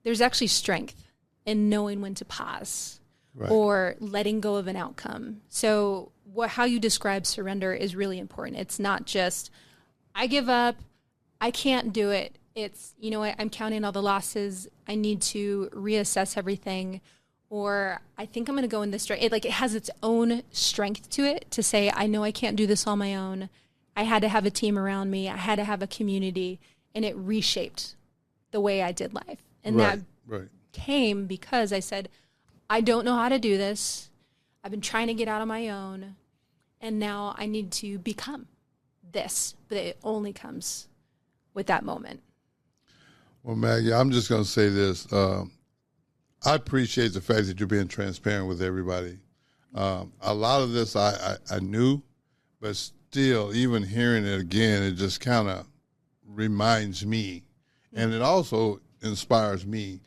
There's actually strength in knowing when to pause, right, or letting go of an outcome. So how you describe surrender is really important. It's not just, I give up, I can't do it. It's, you know what, I'm counting all the losses. I need to reassess everything. Or I think I'm going to go in this direction. It has its own strength to it to say, I know I can't do this on my own. I had to have a team around me. I had to have a community, and it reshaped the way I did life. And right, that came because I said, I don't know how to do this. I've been trying to get out on my own, and now I need to become this. But it only comes with that moment. Well, Maggie, I'm just going to say this. I appreciate the fact that you're being transparent with everybody. A lot of this I knew, but still, even hearing it again, it just kind of reminds me, and it also inspires me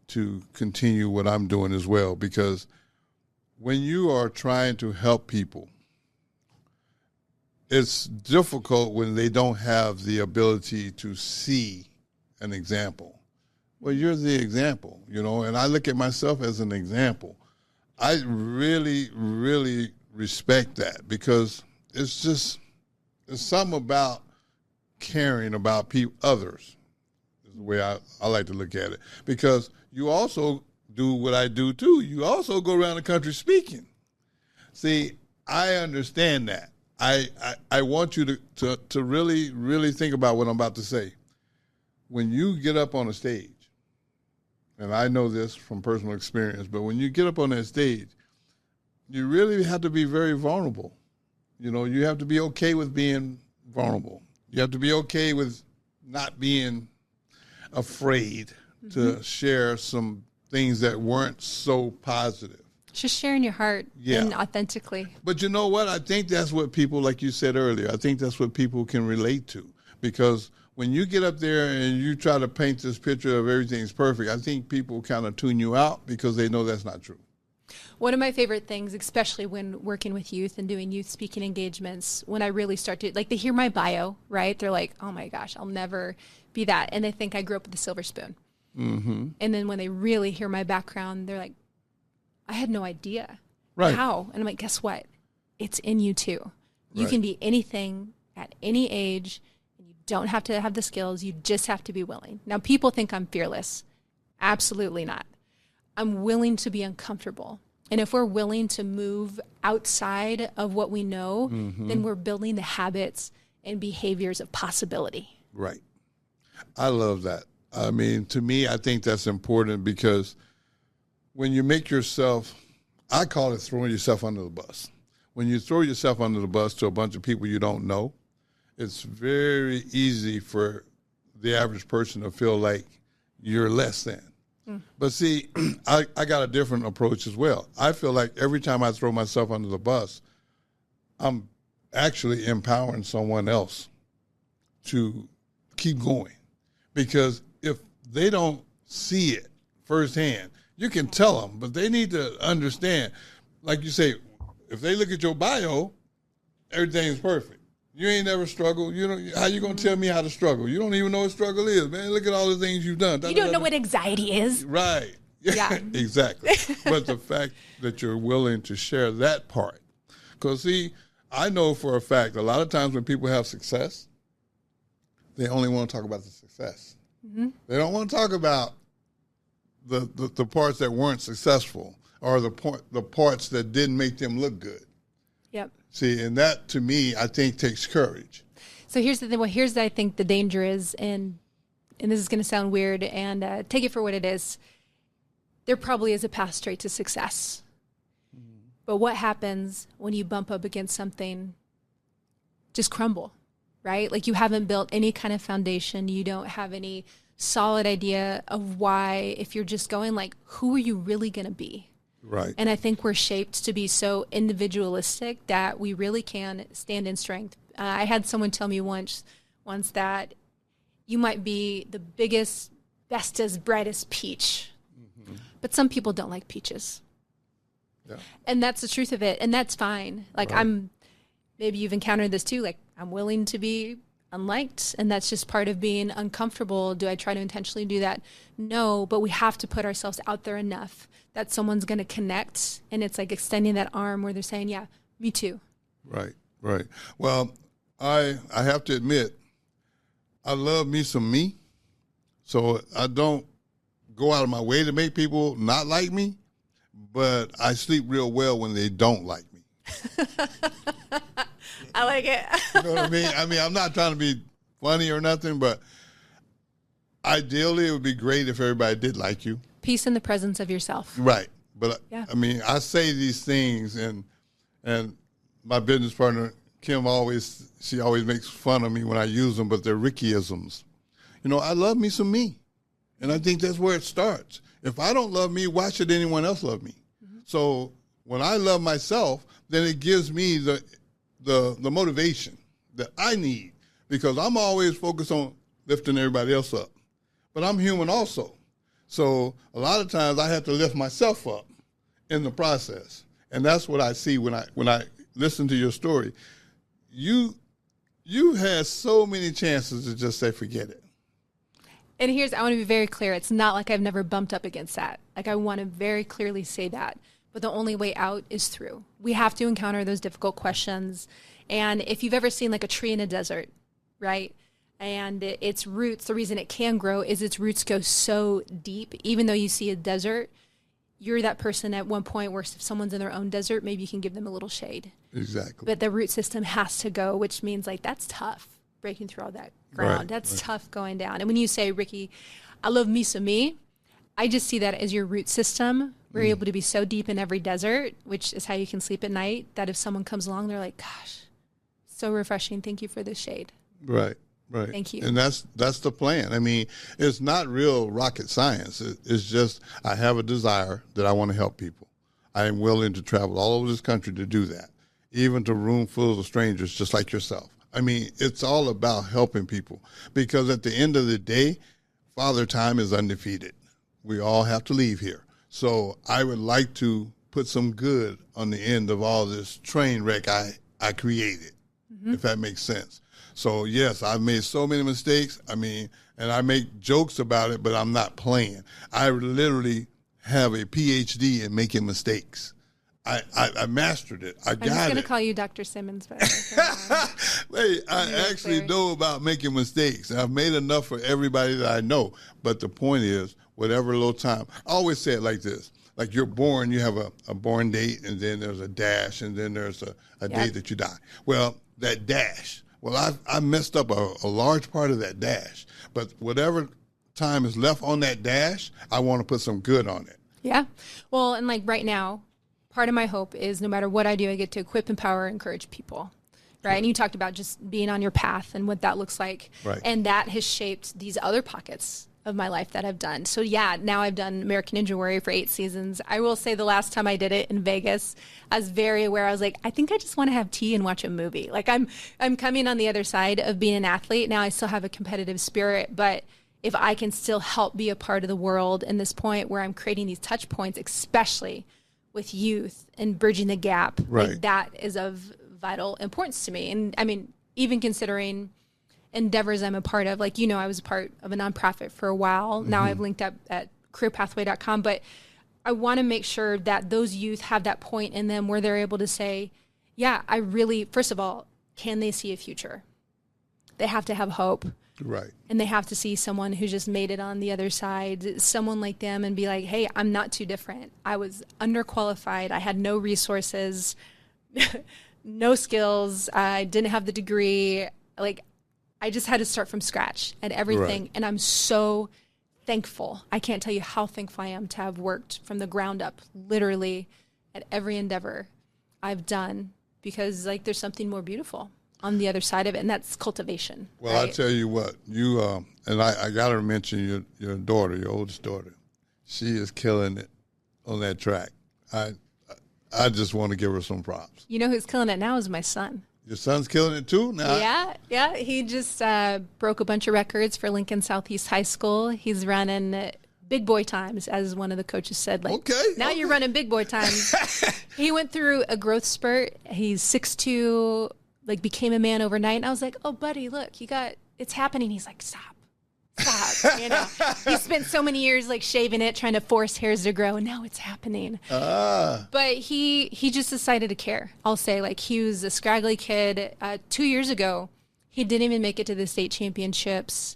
to continue what I'm doing as well, because when you are trying to help people, it's difficult when they don't have the ability to see an example. Well, you're the example, and I look at myself as an example. I really, really respect that, because it's something about caring about others, is the way I like to look at it. Because you also do what I do too. You also go around the country speaking. See, I understand that. I want you to really, really think about what I'm about to say. When you get up on a stage, and I know this from personal experience, but when you get up on that stage, you really have to be very vulnerable. You have to be okay with being vulnerable. You have to be okay with not being, afraid to share some things that weren't so positive. Just sharing your heart and authentically. But you know what? I think that's what people, like you said earlier, I think that's what people can relate to. Because when you get up there and you try to paint this picture of everything's perfect, I think people kind of tune you out because they know that's not true. One of my favorite things, especially when working with youth and doing youth speaking engagements, when I really start to, like, they hear my bio, right? They're like, oh my gosh, I'll never be that. And they think I grew up with a silver spoon. Mm-hmm. And then when they really hear my background, they're like, I had no idea. Right. How? And I'm like, guess what? It's in you too. You can be anything at any age, and you don't have to have the skills. You just have to be willing. Now, people think I'm fearless. Absolutely not. I'm willing to be uncomfortable. And if we're willing to move outside of what we know, then we're building the habits and behaviors of possibility. Right. I love that. I mean, to me, I think that's important because when you make yourself, I call it throwing yourself under the bus. When you throw yourself under the bus to a bunch of people you don't know, it's very easy for the average person to feel like you're less than. But see, I got a different approach as well. I feel like every time I throw myself under the bus, I'm actually empowering someone else to keep going. Because if they don't see it firsthand, you can tell them, but they need to understand. Like you say, if they look at your bio, everything's perfect. You ain't never struggled. You know how you gonna tell me how to struggle? You don't even know what struggle is, man. Look at all the things you've done. You don't know what anxiety is. Right. Yeah. Exactly. But the fact that you're willing to share that part. Because, see, I know for a fact a lot of times when people have success, they only want to talk about the success. Mm-hmm. They don't want to talk about the parts that weren't successful or the parts that didn't make them look good. Yep. See, and that, to me, I think takes courage. So here's the thing. Well, here's, I think, the danger is, and this is going to sound weird, and take it for what it is. There probably is a path straight to success. Mm-hmm. But what happens when you bump up against something, just crumble, right? Like you haven't built any kind of foundation. You don't have any solid idea of why, if you're just going, like, who are you really going to be? Right. And I think we're shaped to be so individualistic that we really can stand in strength. I had someone tell me once that you might be the biggest, bestest, brightest peach, but some people don't like peaches. Yeah. And that's the truth of it. And that's fine. Like maybe you've encountered this too. Like I'm willing to be unliked, and that's just part of being uncomfortable. Do I try to intentionally do that? No, but we have to put ourselves out there enough that someone's going to connect, and it's like extending that arm where they're saying, yeah, me too. Right. Well, I have to admit, I love me some me, so I don't go out of my way to make people not like me, but I sleep real well when they don't like me. I like it. You know what I mean? I mean, I'm not trying to be funny or nothing, but ideally it would be great if everybody did like you. Peace in the presence of yourself. Right. But, I mean, I say these things, and my business partner, Kim, she always makes fun of me when I use them, but they're Rickyisms. You know, I love me some me, and I think that's where it starts. If I don't love me, why should anyone else love me? Mm-hmm. So when I love myself, then it gives me the motivation that I need, because I'm always focused on lifting everybody else up. But I'm human also. So a lot of times I have to lift myself up in the process. And that's what I see when I listen to your story. You had so many chances to just say, forget it. And I want to be very clear. It's not like I've never bumped up against that. Like I want to very clearly say that. But the only way out is through. We have to encounter those difficult questions. And if you've ever seen like a tree in a desert, right? And its roots, the reason it can grow is its roots go so deep. Even though you see a desert, you're that person at one point where if someone's in their own desert, maybe you can give them a little shade. Exactly. But the root system has to go, which means like that's tough, breaking through all that ground. Right, that's tough going down. And when you say, Ricky, I love me some me, I just see that as your root system. We're able to be so deep in every desert, which is how you can sleep at night, that if someone comes along, they're like, gosh, so refreshing. Thank you for this shade. Right. Right. Thank you. And that's the plan. I mean, it's not real rocket science. It's just I have a desire that I want to help people. I am willing to travel all over this country to do that, even to room full of strangers just like yourself. I mean, it's all about helping people because at the end of the day, Father Time is undefeated. We all have to leave here. So I would like to put some good on the end of all this train wreck I created, if that makes sense. So, yes, I've made so many mistakes. I mean, and I make jokes about it, but I'm not playing. I literally have a PhD in making mistakes. I mastered it. I got it. I'm just going to call you Dr. Simmons. But hey, I actually know about making mistakes. I've made enough for everybody that I know. But the point is, whatever little time, I always say it like this. Like you're born, you have a born date, and then there's a dash, and then there's a date that you die. Well, that dash, I messed up a large part of that dash. But whatever time is left on that dash, I want to put some good on it. Yeah. Well, and like right now, part of my hope is no matter what I do, I get to equip, empower, encourage people. Right. And you talked about just being on your path and what that looks like. Right. And that has shaped these other pockets of my life that I've done. So yeah, now I've done American Ninja Warrior for 8 seasons. I will say the last time I did it in Vegas, I was very aware. I was like, I think I just want to have tea and watch a movie. Like I'm coming on the other side of being an athlete. Now I still have a competitive spirit, but if I can still help be a part of the world in this point where I'm creating these touch points, especially with youth and bridging the gap, right. like that is of vital importance to me. And I mean, even considering endeavors I'm a part of, like, I was a part of a nonprofit for a while. Now I've linked up at careerpathway.com, but I want to make sure that those youth have that point in them where they're able to say, yeah, I really, first of all, can they see a future? They have to have hope. Right. And they have to see someone who just made it on the other side, someone like them, and be like, hey, I'm not too different. I was underqualified. I had no resources, no skills. I didn't have the degree. Like, I just had to start from scratch at everything. Right. And I'm so thankful. I can't tell you how thankful I am to have worked from the ground up, literally at every endeavor I've done, because like there's something more beautiful on the other side of it, and that's cultivation. Well, right? I tell you what, you and I got to mention your daughter, your oldest daughter. She is killing it on that track. I just want to give her some props. You know who's killing it now is my son. Your son's killing it too now? Yeah. He just broke a bunch of records for Lincoln Southeast High School. He's running big boy times, as one of the coaches said. Like, okay. Now you're running big boy times. He went through a growth spurt. He's 6'2", like became a man overnight. And I was like, oh, buddy, look, it's happening. He's like, stop. He spent so many years like shaving it, trying to force hairs to grow, and now it's happening. But he just decided to care. I'll say, like, he was a scraggly kid. 2 years ago, he didn't even make it to the state championships.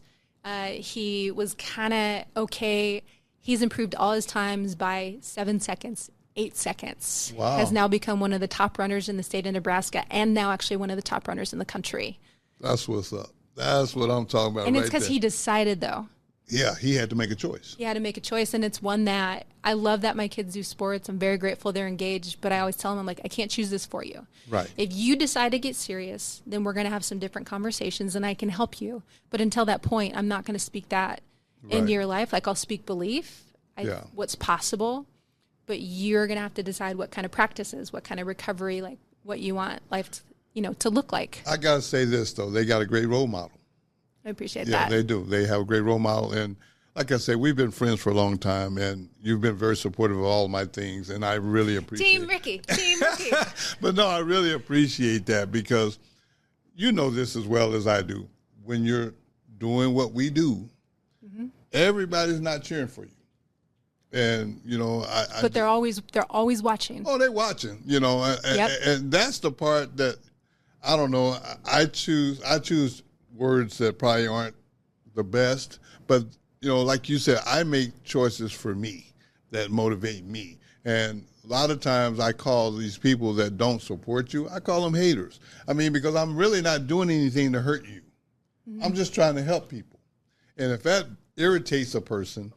He was kind of okay. He's improved all his times by 7 seconds, 8 seconds. Wow. Has now become one of the top runners in the state of Nebraska, and now actually one of the top runners in the country. That's what's up. That's what I'm talking about. And it's right because there. he decided, though. Yeah, he had to make a choice. He had to make a choice, and it's one that I love that my kids do sports. I'm very grateful they're engaged, but I always tell them, I'm like, I can't choose this for you. Right. If you decide to get serious, then we're going to have some different conversations, and I can help you. But until that point, I'm not going to speak that into your life. Like, I'll speak belief, what's possible, but you're going to have to decide what kind of practices, what kind of recovery, like what you want life to look like. I got to say this, though. They got a great role model. I appreciate Yeah, that. they do. They have a great role model. And like I said, we've been friends for a long time, and you've been very supportive of all my things, and I really appreciate it. Team Ricky. But no, I really appreciate that because you know this as well as I do. When you're doing what we do, everybody's not cheering for you. And, but they're always watching. Oh, they're watching, and that's the part that, I don't know, I choose words that probably aren't the best, but, like you said, I make choices for me that motivate me. And a lot of times I call these people that don't support you, I call them haters. I mean, because I'm really not doing anything to hurt you. I'm just trying to help people. And if that irritates a person,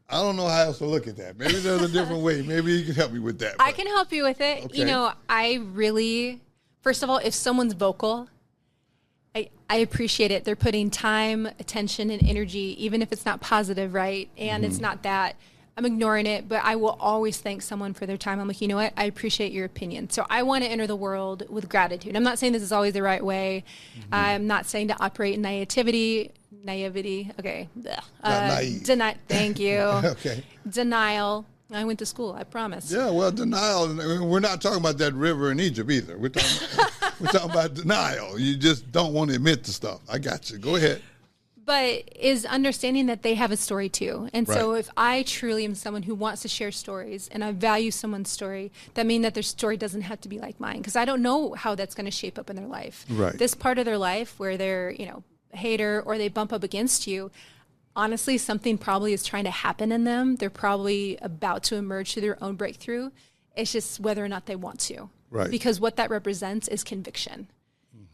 I don't know how else to look at that. Maybe there's a different way. Maybe you can help me with that. I can help you with it. Okay. I really, first of all, if someone's vocal I appreciate it. They're putting time, attention, and energy, even if it's not positive, right? And it's not that I'm ignoring it, but I will always thank someone for their time. I'm like, you know what? I appreciate your opinion. So I want to enter the world with gratitude. I'm not saying this is always the right way. I'm not saying to operate in naivety. Okay. Thank you. Okay. Denial. I went to school, I promise. Yeah, well, denial, we're not talking about that river in Egypt either. We're talking about denial. You just don't want to admit to stuff. I got you. Go ahead. But is understanding that they have a story too. And so Right. if I truly am someone who wants to share stories and I value someone's story, that means that their story doesn't have to be like mine, because I don't know how that's going to shape up in their life. Right. This part of their life where they're, a hater or they bump up against you, honestly, something probably is trying to happen in them. They're probably about to emerge to their own breakthrough. It's just whether or not they want to. Right. Because what that represents is conviction.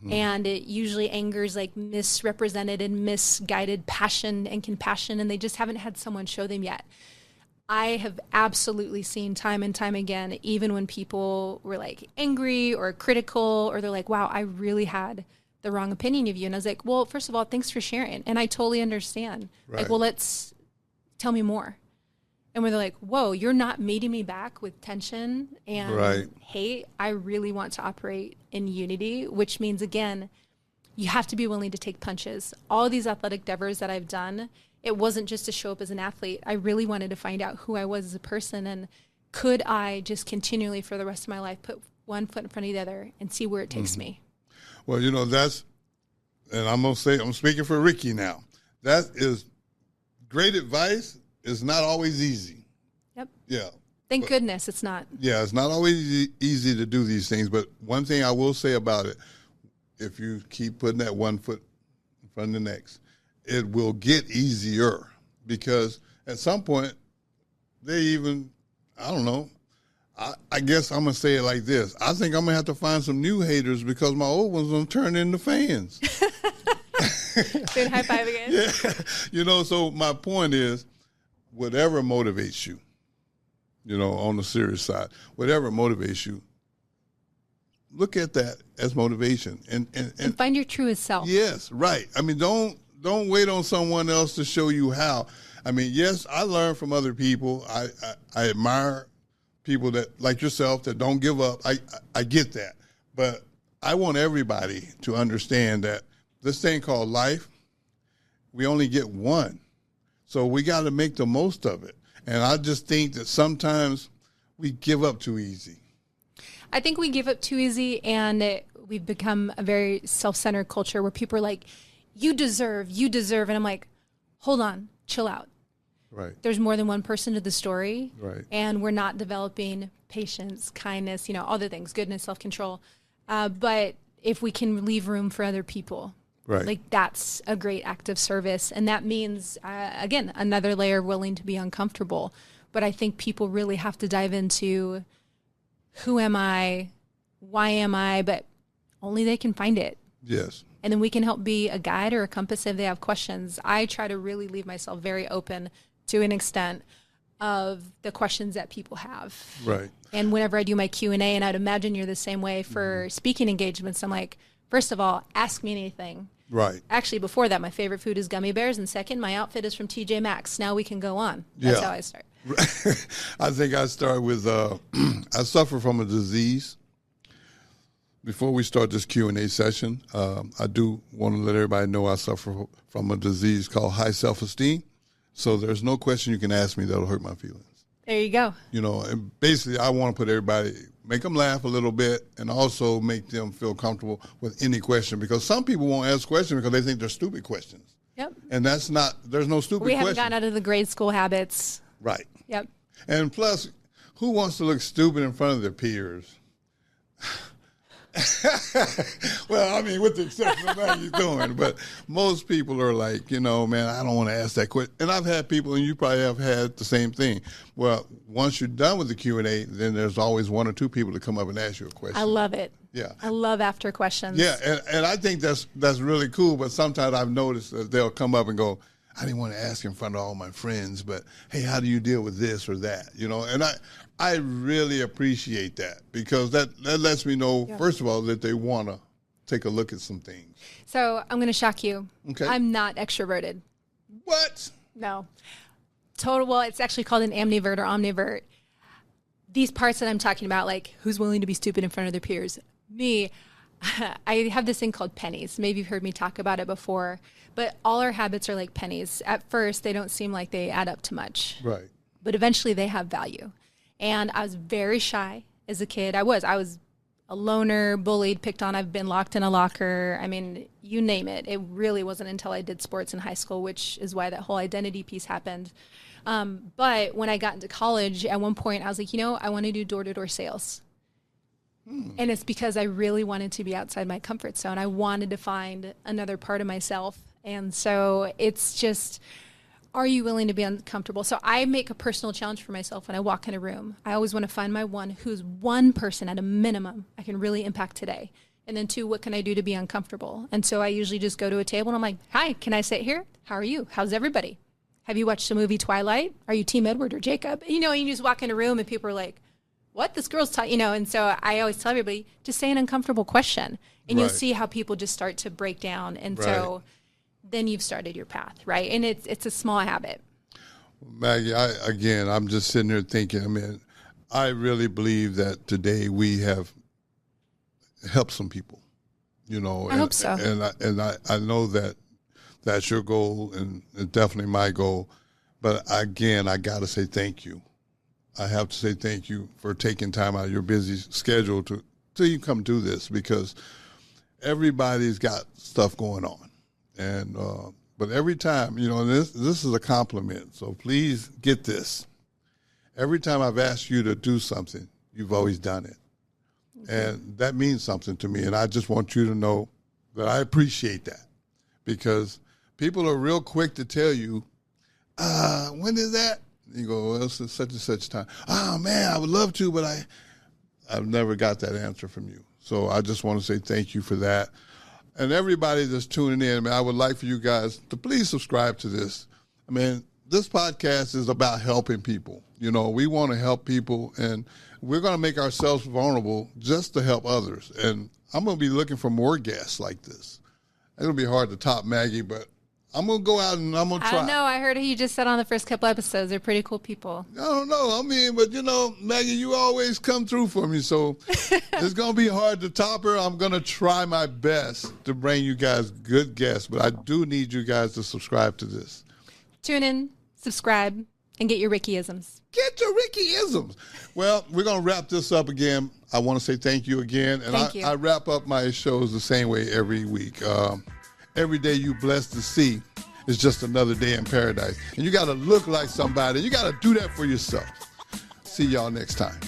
And it usually angers like misrepresented and misguided passion and compassion, and they just haven't had someone show them yet. I have absolutely seen time and time again, even when people were like angry or critical, or they're like, wow, I really had the wrong opinion of you. And I was like, well, first of all, thanks for sharing. And I totally understand. Right. Like, well, tell me more. And where they're like, whoa, you're not meeting me back with tension and Right. hate. I really want to operate in unity, which means, again, you have to be willing to take punches. All these athletic endeavors that I've done, it wasn't just to show up as an athlete. I really wanted to find out who I was as a person, and could I just continually for the rest of my life put one foot in front of the other and see where it takes me. Well, that's, and I'm speaking for Ricky now. That is great advice. It's not always easy. Yep. Yeah. Thank goodness it's not. Yeah, it's not always easy to do these things. But one thing I will say about it, if you keep putting that one foot in front of the next, it will get easier, because at some point I don't know, I guess I'm going to say it like this. I think I'm going to have to find some new haters because my old ones going to turn into fans. Good high five again. Yeah. So my point is, whatever motivates you, on the serious side, whatever motivates you, look at that as motivation. And find your truest self. Yes, right. I mean, don't wait on someone else to show you how. I mean, yes, I learn from other people. I admire people that, like yourself, that don't give up. I get that. But I want everybody to understand that this thing called life, we only get one. So we got to make the most of it. And I just think that sometimes we give up too easy. I think we give up too easy, and we've become a very self-centered culture where people are like, you deserve. And I'm like, hold on, chill out. Right. There's more than one person to the story. Right. And we're not developing patience, kindness, all the things, goodness, self-control. But if we can leave room for other people, right, like that's a great act of service. And that means, again, another layer of willing to be uncomfortable. But I think people really have to dive into who am I, why am I, but only they can find it. Yes. And then we can help be a guide or a compass if they have questions. I try to really leave myself very open to an extent of the questions that people have. Right. And whenever I do my Q&A, and I'd imagine you're the same way for speaking engagements, I'm like, first of all, ask me anything. Right. Actually, before that, my favorite food is gummy bears. And second, my outfit is from TJ Maxx. Now we can go on. That's how I start. I think I start with, I suffer from a disease. Before we start this Q&A session, I do want to let everybody know I suffer from a disease called high self-esteem. So there's no question you can ask me that'll hurt my feelings. There you go. And basically I want to put everybody, make them laugh a little bit, and also make them feel comfortable with any question, because some people won't ask questions because they think they're stupid questions. Yep. And there's no stupid questions. We haven't gotten out of the grade school habits. Right. Yep. And plus, who wants to look stupid in front of their peers? Well, I mean, with the exception of Maggi Thorne, but most people are like, man, I don't want to ask that question. And I've had people, and you probably have had the same thing. Well, once you're done with the Q&A, then there's always one or two people to come up and ask you a question. I love it. Yeah. I love after questions. Yeah, and I think that's really cool, but sometimes I've noticed that they'll come up and go, I didn't want to ask in front of all my friends, but hey, how do you deal with this or that? And I really appreciate that, because that lets me know, first of all, that they want to take a look at some things. So I'm going to shock you. Okay. I'm not extroverted. What? No. Well, it's actually called an ambivert or omnivert. These parts that I'm talking about, like who's willing to be stupid in front of their peers. Me, I have this thing called pennies. Maybe you've heard me talk about it before. But all our habits are like pennies. At first, they don't seem like they add up to much. Right. But eventually they have value. And I was very shy as a kid. I was a loner, bullied, picked on. I've been locked in a locker. I mean, you name it. It really wasn't until I did sports in high school, which is why that whole identity piece happened. But when I got into college, at one point I was like, I want to do door-to-door sales. And it's because I really wanted to be outside my comfort zone. I wanted to find another part of myself. And so it's just, are you willing to be uncomfortable? So I make a personal challenge for myself when I walk in a room. I always want to find my who's one person at a minimum I can really impact today. And then 2, what can I do to be uncomfortable? And so I usually just go to a table and I'm like, hi, can I sit here? How are you? How's everybody? Have you watched the movie Twilight? Are you Team Edward or Jacob? You just walk in a room and people are like, what? This girl's talking, and so I always tell everybody, just say an uncomfortable question and you'll see how people just start to break down. And so then you've started your path, right? And it's a small habit. Maggie, I'm just sitting there thinking, I really believe that today we have helped some people, I hope so. And I know that that's your goal and it's definitely my goal. But again, I got to say thank you. I have to say thank you for taking time out of your busy schedule to you come do this, because everybody's got stuff going on. And but every time, this is a compliment, so please get this. Every time I've asked you to do something, you've always done it. Okay. And that means something to me, and I just want you to know that I appreciate that, because people are real quick to tell you, when is that? You go, well, it's such and such time. Oh, man, I would love to, but I've never got that answer from you. So I just want to say thank you for that. And everybody that's tuning in, I would like for you guys to please subscribe to this. This podcast is about helping people. We want to help people, and we're going to make ourselves vulnerable just to help others. And I'm going to be looking for more guests like this. It'll be hard to top Maggie, but I'm going to go out and I'm going to try. I know. I heard you just said on the first couple episodes, they're pretty cool people. I don't know. But Maggie, you always come through for me. So it's going to be hard to top her. I'm going to try my best to bring you guys good guests, but I do need you guys to subscribe to this. Tune in, subscribe, and get your Ricky-isms. Get your Ricky-isms. Well, we're going to wrap this up again. I want to say thank you again. And thank you. I wrap up my shows the same way every week. Every day you blessed to see is just another day in paradise. And you got to look like somebody. You got to do that for yourself. See y'all next time.